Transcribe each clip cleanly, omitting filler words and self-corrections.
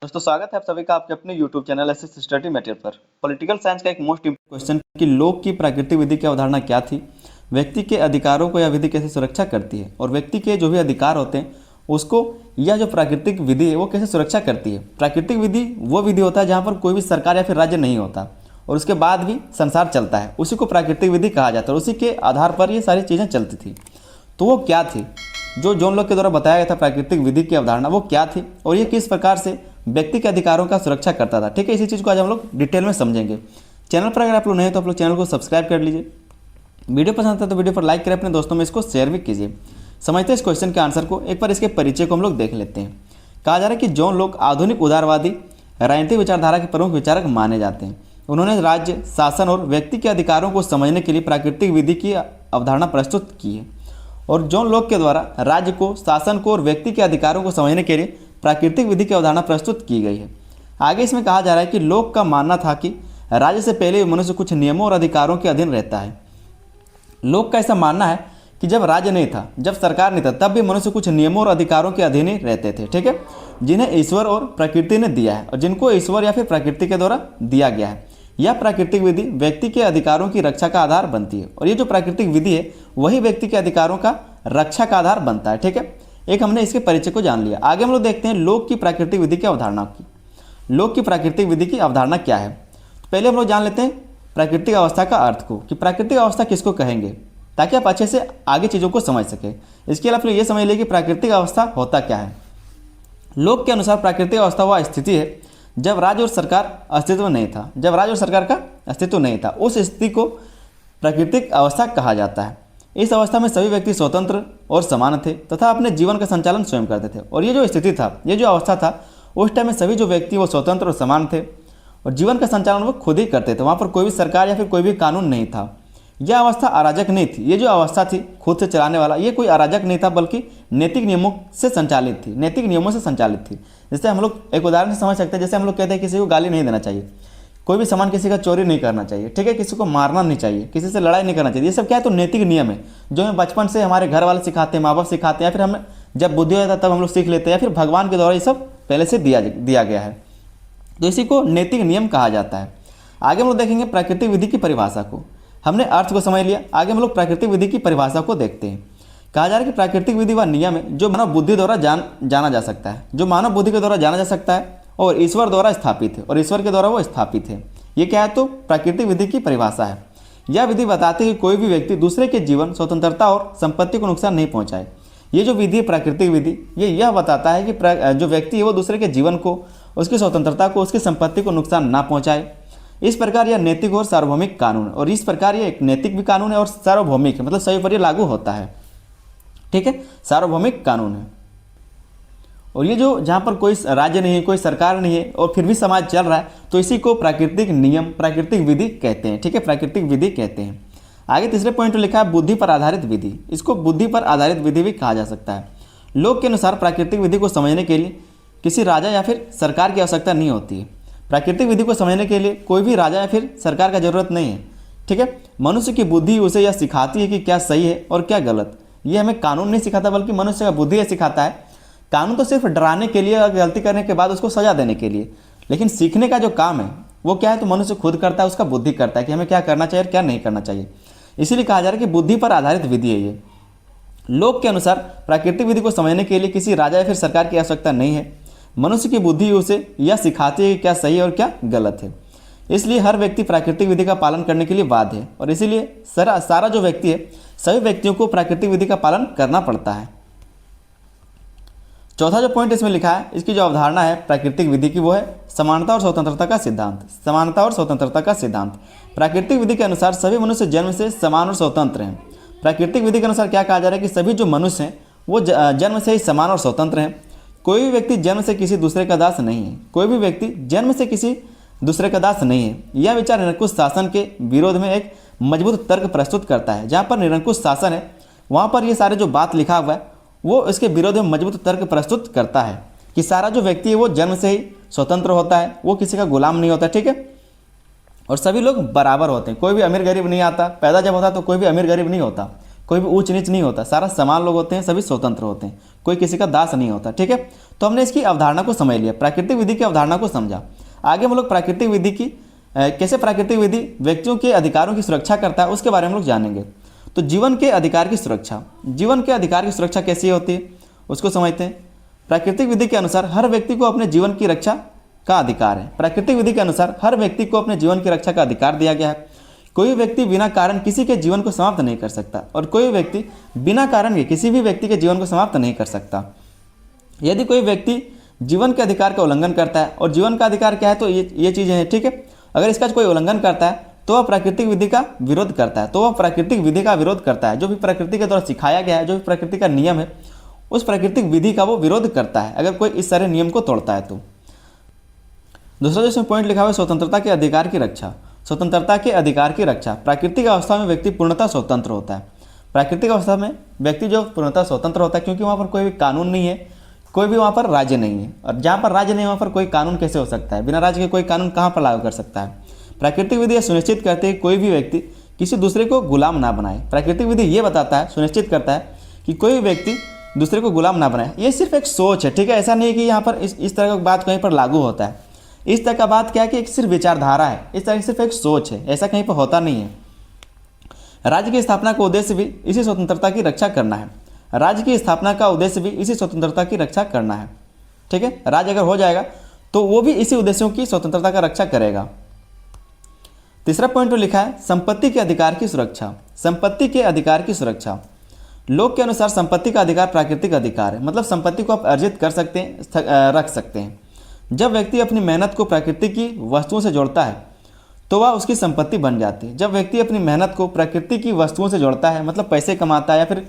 दोस्तों स्वागत है आप सभी का आपके अपने YouTube channel SS study material पर। पॉलिटिकल साइंस का एक मोस्ट इम्पोर्टेंट क्वेश्चन कि लोक की प्राकृतिक विधि की अवधारणा क्या थी, व्यक्ति के अधिकारों को यह विधि कैसे सुरक्षा करती है और व्यक्ति के जो भी अधिकार होते हैं उसको यह जो प्राकृतिक विधि है वो कैसे सुरक्षा करती है। प्राकृतिक विधि वो विधि होता है जहाँ पर कोई भी सरकार या फिर राज्य नहीं होता और उसके बाद भी संसार चलता है, उसी को प्राकृतिक विधि कहा जाता है और उसी के आधार पर ये सारी चीज़ें चलती थी। तो वो क्या थी जो जॉन लॉक के द्वारा बताया गया था प्राकृतिक विधि की अवधारणा, वो क्या थी और ये किस प्रकार से व्यक्ति के अधिकारों का सुरक्षा करता था। ठीक है, इसी चीज़ को आज हम लोग डिटेल में समझेंगे। चैनल पर अगर आप लोग नए तो आप लोग चैनल को सब्सक्राइब कर लीजिए। वीडियो पसंद आता है तो वीडियो पर लाइक करें, अपने दोस्तों में इसको शेयर भी कीजिए। समझते हैं इस क्वेश्चन के आंसर को, एक बार इसके परिचय को हम लोग देख लेते हैं। कहा जा रहा है कि जॉन लॉक आधुनिक उदारवादी राजनीतिक विचारधारा के प्रमुख विचारक माने जाते हैं। उन्होंने राज्य शासन और व्यक्ति के अधिकारों को समझने के लिए प्राकृतिक विधि की अवधारणा प्रस्तुत की है और जॉन लॉक के द्वारा राज्य को, शासन को और व्यक्ति के अधिकारों को समझने के लिए प्राकृतिक विधि की अवधारणा प्रस्तुत की गई है। आगे इसमें कहा जा रहा है कि लॉक का मानना था कि राज्य से पहले मनुष्य कुछ नियमों और अधिकारों के अधीन रहता है। लॉक का ऐसा मानना है कि जब राज्य नहीं था, जब सरकार नहीं था, तब भी मनुष्य कुछ नियमों और अधिकारों के अधीन ही रहते थे। ठीक है, जिन्हें ईश्वर और प्रकृति ने दिया है और जिनको ईश्वर या फिर प्रकृति के द्वारा दिया गया है। यह प्राकृतिक विधि व्यक्ति के अधिकारों की रक्षा का आधार बनती है और ये जो प्राकृतिक विधि है वही व्यक्ति के अधिकारों का रक्षा का आधार बनता है। ठीक है, एक हमने इसके परिचय को जान लिया। आगे हम लोग देखते हैं लोक की प्राकृतिक विधि की अवधारणा की। लोक की प्राकृतिक विधि की अवधारणा क्या है, तो पहले हम लोग जान लेते हैं प्राकृतिक अवस्था का अर्थ को, कि प्राकृतिक अवस्था किसको कहेंगे, ताकि आप अच्छे से आगे चीज़ों को समझ सकें। इसके अलावा ये समझ लीजिए कि प्राकृतिक अवस्था होता क्या है। लोक के अनुसार प्राकृतिक अवस्था वह स्थिति है जब राज्य और सरकार अस्तित्व नहीं था, जब राज्य और सरकार का अस्तित्व नहीं था, उस स्थिति को प्राकृतिक अवस्था कहा जाता है। इस अवस्था में सभी व्यक्ति स्वतंत्र और समान थे तथा अपने जीवन का संचालन स्वयं करते थे। और ये जो स्थिति था, ये जो अवस्था था, उस टाइम में सभी जो व्यक्ति वो स्वतंत्र और समान थे और जीवन का संचालन वो खुद ही करते थे। वहाँ पर कोई भी सरकार या फिर कोई भी कानून नहीं था। यह अवस्था अराजक नहीं थी। ये जो अवस्था थी खुद से चलाने वाला, ये कोई अराजक नहीं था बल्कि नैतिक नियमों से संचालित थी, नैतिक नियमों से संचालित थी। जैसे हम लोग एक उदाहरण से समझ सकते हैं, जैसे हम लोग कहते हैं किसी को गाली नहीं देना चाहिए, कोई भी सामान किसी का चोरी नहीं करना चाहिए, ठीक है, किसी को मारना नहीं चाहिए, किसी से लड़ाई नहीं करना चाहिए। ये सब क्या है, तो नैतिक नियम है जो हमें बचपन से हमारे घर वाले सिखाते हैं, माँ बाप सिखाते हैं, या फिर हमें जब बुद्धि होता है तब हम लोग सीख लेते हैं, या फिर भगवान के द्वारा ये सब पहले से दिया गया है। तो इसी को नैतिक नियम कहा जाता है। आगे हम लोग देखेंगे प्राकृतिक विधि की परिभाषा को। हमने अर्थ को समझ लिया, आगे हम लोग प्राकृतिक विधि की परिभाषा को देखते हैं। कहा जा रहा है कि प्राकृतिक विधि वह नियम है जो मानव बुद्धि द्वारा जाना जा सकता है, जो मानव बुद्धि के द्वारा जाना जा सकता है और ईश्वर द्वारा स्थापित है, और ईश्वर के द्वारा वो स्थापित है। ये क्या है, तो प्राकृतिक विधि की परिभाषा है। यह विधि बताती है कि कोई भी व्यक्ति दूसरे के जीवन, स्वतंत्रता और संपत्ति को नुकसान नहीं पहुंचाए। ये जो विधि है प्राकृतिक विधि, ये यह बताता है कि जो व्यक्ति है वो दूसरे के जीवन को, उसकी स्वतंत्रता को, उसकी संपत्ति को नुकसान ना पहुंचाए। इस प्रकार यह नैतिक और सार्वभौमिक कानून है, और इस प्रकार यह एक नैतिक भी कानून है और सार्वभौमिक है, मतलब सभी पर यह लागू होता है। ठीक है, सार्वभौमिक कानून है। और ये जो जहाँ पर कोई राज्य नहीं है, कोई सरकार नहीं है और फिर भी समाज चल रहा है, तो इसी को प्राकृतिक नियम, प्राकृतिक विधि कहते हैं। ठीक है, प्राकृतिक विधि कहते हैं। आगे तीसरे पॉइंट में लिखा है बुद्धि पर आधारित विधि। इसको बुद्धि पर आधारित विधि भी कहा जा सकता है। लोक के अनुसार प्राकृतिक विधि को समझने के लिए किसी राजा या फिर सरकार की आवश्यकता नहीं होती है। प्राकृतिक विधि को समझने के लिए कोई भी राजा या फिर सरकार का जरूरत नहीं है। ठीक है, मनुष्य की बुद्धि उसे यह सिखाती है कि क्या सही है और क्या गलत। ये हमें कानून नहीं सिखाता बल्कि मनुष्य का बुद्धि यह सिखाता है। कानून तो सिर्फ डराने के लिए और गलती करने के बाद उसको सजा देने के लिए, लेकिन सीखने का जो काम है वो क्या है, तो मनुष्य खुद करता है, उसका बुद्धि करता है कि हमें क्या करना चाहिए और क्या नहीं करना चाहिए। इसीलिए कहा जा रहा है कि बुद्धि पर आधारित विधि है ये। लोक के अनुसार प्राकृतिक विधि को समझने के लिए किसी राजा या फिर सरकार की आवश्यकता नहीं है। मनुष्य की बुद्धि उसे यह सिखाती है कि क्या सही है और क्या गलत है। इसलिए हर व्यक्ति प्राकृतिक विधि का पालन करने के लिए बाध्य है और इसीलिए सारा जो व्यक्ति है, सभी व्यक्तियों को प्राकृतिक विधि का पालन करना पड़ता है। चौथा जो पॉइंट इसमें लिखा है, इसकी जो अवधारणा है प्राकृतिक विधि की, वो है समानता और स्वतंत्रता का सिद्धांत। समानता और स्वतंत्रता का सिद्धांत। प्राकृतिक विधि के अनुसार सभी मनुष्य जन्म से समान और स्वतंत्र हैं। प्राकृतिक विधि के अनुसार क्या कहा जा रहा है कि सभी जो मनुष्य हैं वो जन्म से ही समान और स्वतंत्र हैं। कोई भी व्यक्ति जन्म से किसी दूसरे का दास नहीं है। कोई भी व्यक्ति जन्म से किसी दूसरे का दास नहीं है। यह विचार निरंकुश शासन के विरोध में एक मजबूत तर्क प्रस्तुत करता है। जहाँ पर निरंकुश शासन है वहाँ पर ये सारे जो बात लिखा हुआ है वो इसके विरोध में मजबूत तर्क प्रस्तुत करता है कि सारा जो व्यक्ति है वो जन्म से ही स्वतंत्र होता है, वो किसी का गुलाम नहीं होता। ठीक है, और सभी लोग बराबर होते हैं। कोई भी अमीर गरीब नहीं आता, पैदा जब होता है तो कोई भी अमीर गरीब नहीं होता, कोई भी ऊंच नीच नहीं होता, सारा समान लोग होते हैं, सभी स्वतंत्र होते हैं, कोई किसी का दास नहीं होता। ठीक है, तो हमने इसकी अवधारणा को समझ लिया, प्राकृतिक विधि की अवधारणा को समझा। आगे हम लोग प्राकृतिक विधि की कैसे प्राकृतिक विधि व्यक्तियों के अधिकारों की सुरक्षा करता है उसके बारे में हम लोग जानेंगे। तो जीवन के अधिकार की सुरक्षा, जीवन के अधिकार की सुरक्षा कैसी होती है उसको समझते हैं। प्राकृतिक विधि के अनुसार हर व्यक्ति को अपने जीवन की रक्षा का अधिकार है। प्राकृतिक विधि के अनुसार हर व्यक्ति को अपने जीवन की रक्षा का अधिकार दिया गया है। कोई व्यक्ति बिना कारण किसी के जीवन को समाप्त नहीं कर सकता और कोई व्यक्ति बिना कारण के किसी भी व्यक्ति के जीवन को समाप्त नहीं कर सकता। यदि कोई व्यक्ति जीवन के अधिकार का उल्लंघन करता है, और जीवन का अधिकार क्या है, तो ये चीज़ें हैं। ठीक है, अगर इसका कोई उल्लंघन करता है तो वह प्राकृतिक विधि का विरोध करता है, तो वह प्राकृतिक विधि का विरोध करता है। जो भी प्रकृति के द्वारा सिखाया गया है, जो भी प्रकृति का नियम है, उस प्राकृतिक विधि का वो विरोध करता है अगर कोई इस सारे नियम को तोड़ता है तो। दूसरा जो इसमें पॉइंट लिखा हुआ है, स्वतंत्रता के अधिकार की रक्षा। स्वतंत्रता के अधिकार की रक्षा। प्राकृतिक अवस्था में व्यक्ति पूर्णतः स्वतंत्र होता है। प्राकृतिक अवस्था में व्यक्ति जो पूर्णतः स्वतंत्र होता है, क्योंकि वहाँ पर कोई भी कानून नहीं है, कोई भी वहाँ पर राज्य नहीं है, और जहाँ पर राज्य नहीं वहाँ पर कोई कानून कैसे हो सकता है? बिना राज्य के कोई कानून कहाँ पर लागू कर सकता है? प्राकृतिक विधि सुनिश्चित करते हैं कोई भी व्यक्ति किसी दूसरे को गुलाम ना बनाए। प्राकृतिक विधि ये बताता है, सुनिश्चित करता है कि कोई भी व्यक्ति दूसरे को गुलाम ना बनाए। ये सिर्फ एक सोच है। ठीक है, ऐसा नहीं है कि यहाँ पर इस तरह की बात कहीं पर लागू होता है। इस तरह का बात क्या है कि एक सिर्फ विचारधारा है, इस तरह की सिर्फ एक सोच है, ऐसा कहीं पर होता नहीं है। राज्य की स्थापना का उद्देश्य भी इसी स्वतंत्रता की रक्षा करना है। राज्य की स्थापना का उद्देश्य भी इसी स्वतंत्रता की रक्षा करना है। ठीक है, राज्य अगर हो जाएगा तो वो भी इसी उद्देश्यों की स्वतंत्रता का रक्षा करेगा। तीसरा पॉइंट जो लिखा है, संपत्ति के अधिकार की सुरक्षा। संपत्ति के अधिकार की सुरक्षा। लोक के अनुसार संपत्ति का अधिकार प्राकृतिक अधिकार है, मतलब संपत्ति को आप अर्जित कर सकते हैं, रख सकते हैं। जब व्यक्ति अपनी मेहनत को प्रकृति की वस्तुओं से जोड़ता है तो वह उसकी संपत्ति बन जाती है। जब व्यक्ति अपनी मेहनत को प्रकृति की वस्तुओं से जोड़ता है, मतलब पैसे कमाता है, या फिर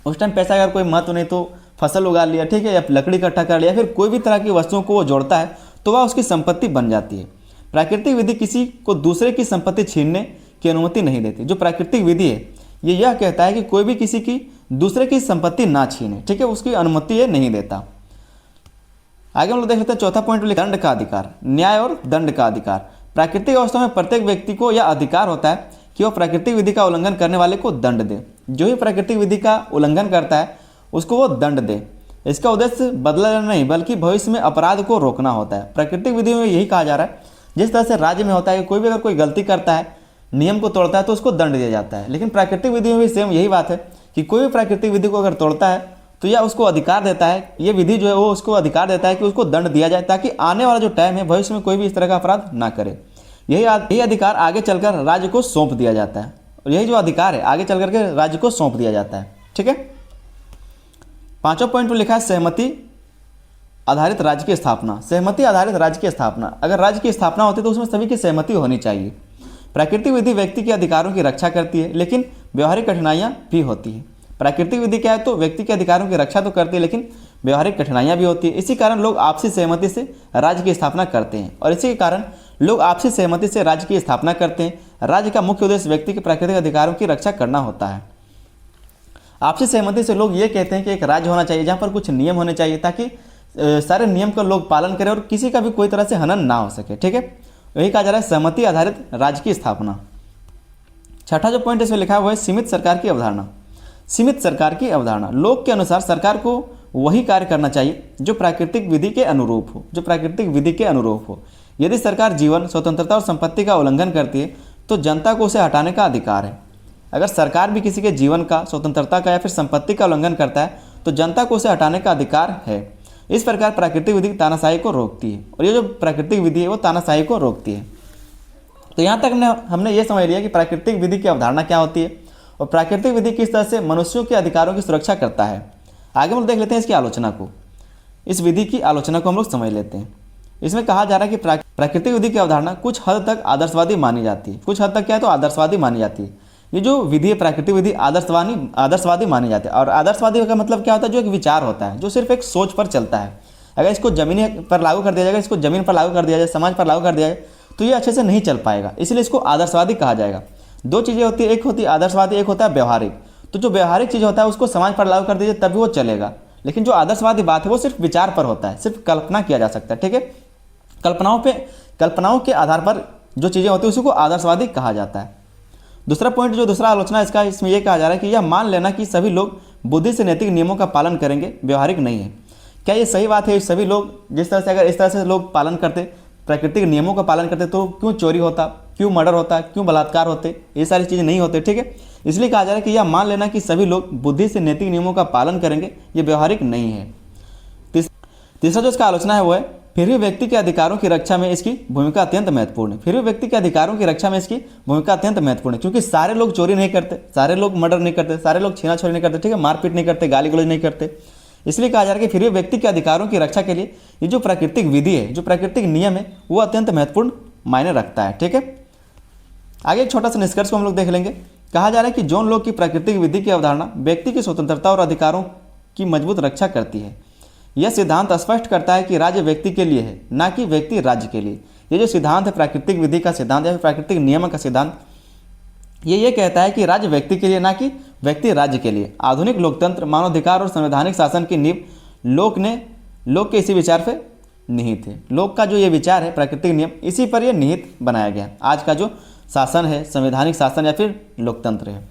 उस टाइम पैसा अगर कोई महत्व नहीं तो फसल उगा लिया, ठीक है, या लकड़ी इकट्ठा कर लिया, फिर कोई भी तरह की वस्तुओं को वो जोड़ता है तो वह उसकी संपत्ति बन जाती है। प्राकृतिक विधि किसी को दूसरे की संपत्ति छीनने की अनुमति नहीं देती। जो प्राकृतिक विधि है ये यह कहता है कि कोई भी किसी की दूसरे की संपत्ति ना छीने। ठीक है, उसकी अनुमति ये नहीं देता। आगे हम लोग देख लेते हैं चौथा पॉइंट, दंड का अधिकार। न्याय और दंड का अधिकार। प्राकृतिक अवस्था में प्रत्येक व्यक्ति को यह अधिकार होता है कि वह प्राकृतिक विधि का उल्लंघन करने वाले को दंड दे। जो ही प्राकृतिक विधि का उल्लंघन करता है उसको वो दंड दे। इसका उद्देश्य बदला लेना नहीं बल्कि भविष्य में अपराध को रोकना होता है। प्राकृतिक विधि में यही कहा जा रहा है, जिस तरह से राज्य में होता है कि कोई भी अगर कोई गलती करता है, नियम को तोड़ता है तो उसको दंड दिया जाता है, लेकिन प्राकृतिक विधि में भी सेम यही बात है कि कोई भी प्राकृतिक विधि को अगर तोड़ता है तो यह उसको अधिकार देता है, ये विधि जो है वो उसको अधिकार देता है कि उसको दंड दिया जाए, ताकि आने वाला जो टाइम है भविष्य में कोई भी इस तरह का अपराध ना करे। यही अधिकार आगे चलकर राज्य को सौंप दिया जाता है, और यही जो अधिकार है आगे चल करके राज्य को सौंप दिया जाता है। ठीक है, पांचवा पॉइंट में लिखा है सहमति आधारित राज्य की स्थापना। सहमति आधारित राज्य की स्थापना। अगर राज्य की स्थापना होती है तो उसमें सभी की सहमति होनी चाहिए। प्राकृतिक विधि व्यक्ति के अधिकारों की रक्षा करती है, लेकिन व्यवहारिक कठिनाइयां भी होती है। प्राकृतिक विधि क्या है, तो व्यक्ति के अधिकारों की रक्षा तो करती है, लेकिन व्यवहारिक कठिनाइयां भी होती है। इसी कारण लोग आपसी सहमति से राज्य की स्थापना करते हैं, और इसी के कारण लोग आपसी सहमति से राज्य की स्थापना करते हैं। राज्य का मुख्य उद्देश्य व्यक्ति के प्राकृतिक अधिकारों की रक्षा करना होता है। आपसी सहमति से लोग ये कहते हैं कि एक राज्य होना चाहिए जहाँ पर कुछ नियम होने चाहिए, ताकि सारे नियम का लोग पालन करें और किसी का भी कोई तरह से हनन ना हो सके। ठीक है, यही कहा जा रहा है सहमति आधारित राज्य की स्थापना। छठा जो पॉइंट इसमें लिखा है वो है सीमित सरकार की अवधारणा। सीमित सरकार की अवधारणा। लोक के अनुसार सरकार को वही कार्य करना चाहिए जो प्राकृतिक विधि के अनुरूप हो, जो प्राकृतिक विधि के अनुरूप हो। यदि सरकार जीवन, स्वतंत्रता और संपत्ति का उल्लंघन करती है तो जनता को उसे हटाने का अधिकार है। अगर सरकार भी किसी के जीवन का, स्वतंत्रता का या फिर संपत्ति का उल्लंघन करता है तो जनता को उसे हटाने का अधिकार है। इस प्रकार प्राकृतिक विधि तानाशाही को रोकती है, और ये जो प्राकृतिक विधि है वो तानाशाही को रोकती है। तो यहाँ तक हमने ये समझ लिया कि प्राकृतिक विधि की अवधारणा क्या होती है और प्राकृतिक विधि किस तरह से मनुष्यों के अधिकारों की सुरक्षा करता है। आगे हम लोग देख लेते हैं इसकी आलोचना को। इस विधि की आलोचना को हम लोग समझ लेते हैं। इसमें कहा जा रहा है कि प्राकृतिक विधि की अवधारणा कुछ हद तक आदर्शवादी मानी जाती है। कुछ हद तक क्या है, तो आदर्शवादी मानी जाती है। ये जो विधि है प्राकृतिक विधि आदर्शवादी मानी जाती है। और आदर्शवादी का मतलब क्या होता है, जो एक विचार होता है, जो सिर्फ एक सोच पर चलता है। अगर इसको जमीन पर लागू कर दिया जाएगा, इसको जमीन पर लागू कर दिया जाए, समाज पर लागू कर दिया जाए तो ये अच्छे से नहीं चल पाएगा, इसलिए इसको आदर्शवादी कहा जाएगा। दो चीज़ें होती है, एक होती है आदर्शवादी, एक होता है व्यवहारिक। तो जो व्यवहारिक चीज़ होता है उसको समाज पर लागू कर दीजिए तभी वो चलेगा, लेकिन जो आदर्शवादी बात है वो सिर्फ विचार पर होता है, सिर्फ कल्पना किया जा सकता है। ठीक है, कल्पनाओं के आधार पर जो चीज़ें होती है उसी को आदर्शवादी कहा जाता है। दूसरा पॉइंट जो दूसरा आलोचना इसका इसमें यह कहा जा रहा है कि यह मान लेना कि सभी लोग बुद्धि से नैतिक नियमों का पालन करेंगे व्यवहारिक नहीं है। क्या ये सही बात है? सभी लोग जिस तरह से अगर इस तरह से लोग पालन करते, प्राकृतिक नियमों का पालन करते, तो क्यों चोरी होता, क्यों मर्डर होता, क्यों बलात्कार होते, ये सारी चीज़ें नहीं होते। ठीक है, इसलिए कहा जा रहा है कि यह मान लेना कि सभी लोग बुद्धि से नैतिक नियमों का पालन करेंगे ये व्यवहारिक नहीं है। तीसरा जो इसका आलोचना है वो है फिर भी व्यक्ति के अधिकारों की रक्षा में इसकी भूमिका अत्यंत महत्वपूर्ण है। फिर भी व्यक्ति के अधिकारों की रक्षा में इसकी भूमिका अत्यंत महत्वपूर्ण है, क्योंकि सारे लोग चोरी नहीं करते, सारे लोग मर्डर नहीं करते, सारे लोग छीना छोरी नहीं करते, ठीक है, मारपीट नहीं करते, गाली गलौज नहीं करते। इसलिए कहा जा रहा है कि फिर भी व्यक्ति के अधिकारों की रक्षा के लिए ये जो प्राकृतिक विधि है, जो प्राकृतिक नियम है, वो अत्यंत महत्वपूर्ण मायने रखता है। ठीक है, आगे एक छोटा सा निष्कर्ष को हम लोग देख लेंगे। कहा जा रहा है कि जोन लोग की प्राकृतिक विधि की अवधारणा व्यक्ति की स्वतंत्रता और अधिकारों की मजबूत रक्षा करती है। यह सिद्धांत स्पष्ट करता है कि राज्य व्यक्ति के लिए है, ना कि व्यक्ति राज्य के लिए। ये जो सिद्धांत है प्राकृतिक विधि का सिद्धांत या फिर प्राकृतिक नियम का सिद्धांत, ये कहता है कि राज्य व्यक्ति के लिए, ना कि व्यक्ति राज्य के लिए। आधुनिक लोकतंत्र, मानवाधिकार और संवैधानिक शासन की नींव लोक के इसी विचार पर निहित है। लोक का जो ये विचार है प्राकृतिक नियम, इसी पर यह निहित बनाया गया। आज का जो शासन है, संवैधानिक शासन या फिर लोकतंत्र है।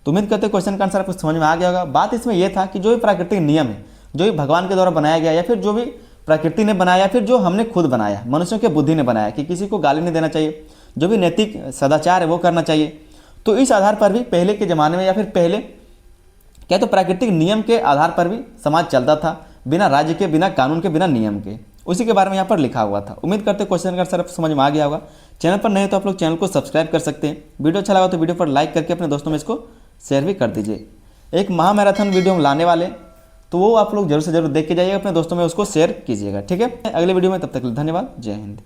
तो उम्मीद करते क्वेश्चन का आंसर आपको समझ में आ गया होगा। बात इसमें यह था कि जो भी प्राकृतिक नियम है, जो भी भगवान के द्वारा बनाया गया या फिर जो भी प्रकृति ने बनाया या फिर जो हमने खुद बनाया, मनुष्यों के बुद्धि ने बनाया कि किसी को गाली नहीं देना चाहिए, जो भी नैतिक सदाचार है वो करना चाहिए। तो इस आधार पर भी पहले के ज़माने में या फिर पहले क्या तो प्राकृतिक नियम के आधार पर भी समाज चलता था, बिना राज्य के, बिना कानून के, बिना नियम के। उसी के बारे में यहाँ पर लिखा हुआ था। उम्मीद करते क्वेश्चन का आंसर आपको समझ में आ गया होगा। चैनल पर नए तो आप लोग चैनल को सब्सक्राइब कर सकते हैं। वीडियो अच्छा लगा तो वीडियो पर लाइक करके अपने दोस्तों में इसको शेयर भी कर दीजिए। एक महामैराथन वीडियो हम लाने वाले, तो वो आप लोग जरूर से जरूर देख के जाइएगा, अपने दोस्तों में उसको शेयर कीजिएगा। ठीक है, अगले वीडियो में, तब तक के लिए धन्यवाद। जय हिंद।